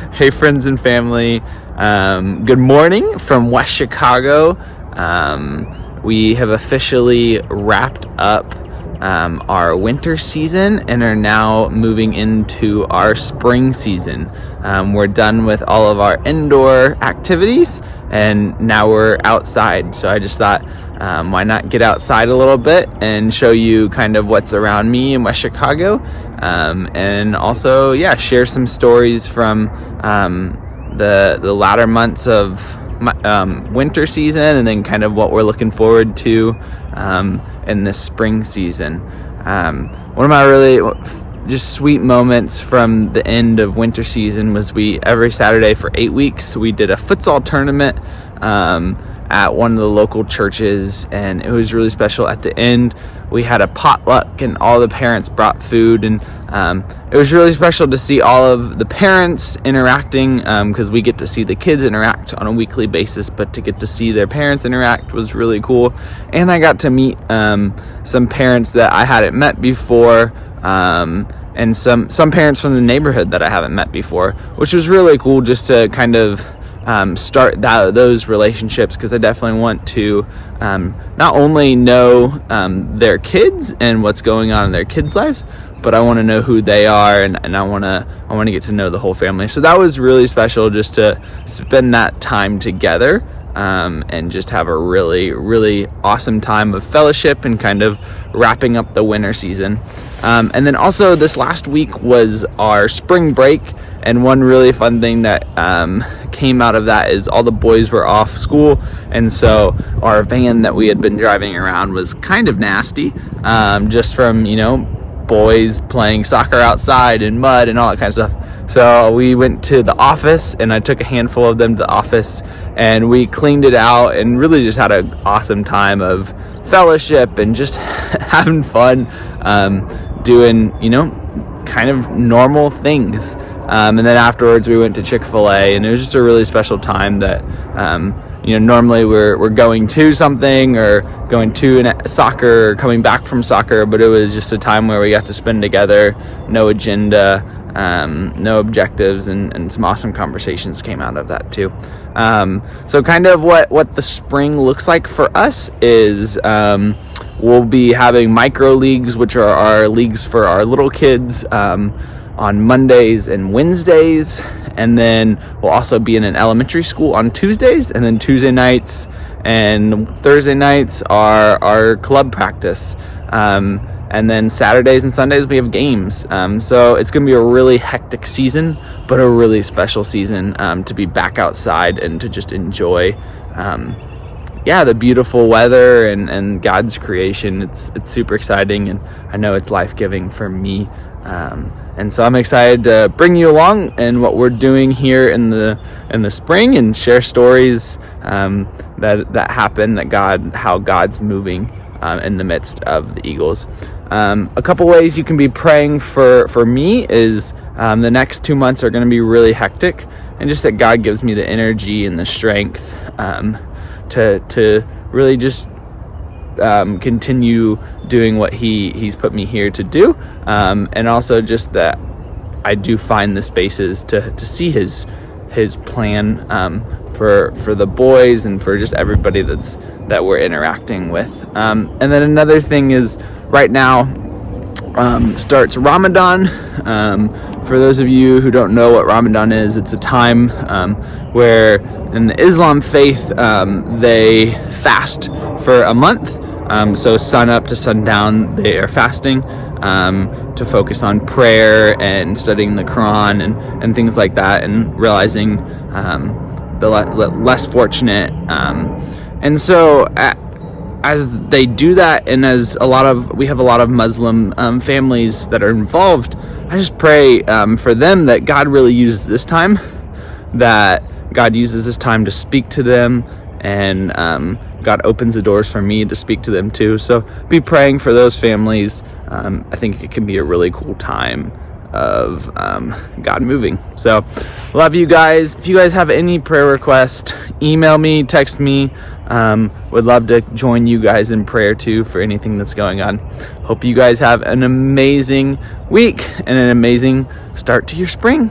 Hey, friends and family. Good morning from West Chicago. We have officially wrapped up our winter season and are now moving into our spring season. We're done with all of our indoor activities and now we're outside. So I just thought, why not get outside a little bit and show you kind of what's around me in West Chicago, and also, share some stories from the latter months of winter season, and then kind of what we're looking forward to in this spring season. One of my really just sweet moments from the end of winter season was every Saturday for 8 weeks we did a futsal tournament at one of the local churches, and it was really special. At the end we had a potluck and all the parents brought food, and it was really special to see all of the parents interacting, because we get to see the kids interact on a weekly basis, but to get to see their parents interact was really cool. And I got to meet some parents that I hadn't met before, and some parents from the neighborhood that I haven't met before, which was really cool just to kind of start those relationships, because I definitely want to not only know their kids and what's going on in their kids' lives, but I want to know who they are, and I want to get to know the whole family. So that was really special, just to spend that time together, and just have a really, really awesome time of fellowship and kind of wrapping up the winter season. And then also this last week was our spring break, and one really fun thing that came out of that is all the boys were off school, and so our van that we had been driving around was kind of nasty, just from boys playing soccer outside in mud and all that kind of stuff. So we went to the office, and I took a handful of them to the office, and we cleaned it out and really just had an awesome time of fellowship and just having fun, doing kind of normal things. And then afterwards we went to Chick-fil-A, and it was just a really special time that normally we're going to something or going to soccer or coming back from soccer, but it was just a time where we got to spend together, no agenda, no objectives, and some awesome conversations came out of that too. So kind of what the spring looks like for us is we'll be having micro leagues, which are our leagues for our little kids, on Mondays and Wednesdays, and then we'll also be in an elementary school on Tuesdays, and then Tuesday nights and Thursday nights are our club practice, and then Saturdays and Sundays we have games. So it's going to be a really hectic season, but a really special season to be back outside and to just enjoy the beautiful weather and God's creation. It's super exciting, and I know it's life-giving for me. And so I'm excited to bring you along in what we're doing here in the spring, and share stories that happen, how God's moving in the midst of the Eagles. A couple ways you can be praying for me is the next 2 months are going to be really hectic, and just that God gives me the energy and the strength to really just continue doing what he's put me here to do, and also just that I do find the spaces to see his plan for the boys and for just everybody that we're interacting with. And then another thing is right now starts Ramadan. For those of you who don't know what Ramadan is, it's a time where in the Islam faith they fast for a month. So sun up to sundown, they are fasting to focus on prayer and studying the Quran and things like that, and realizing the less fortunate. And so as they do that, and as we have a lot of Muslim families that are involved, I just pray for them that God really uses this time, that God uses this time to speak to them, and God opens the doors for me to speak to them too. So be praying for those families. I think it can be a really cool time of God moving. So love you guys. If you guys have any prayer requests, email me, text me. Would love to join you guys in prayer too for anything that's going on. Hope you guys have an amazing week and an amazing start to your spring.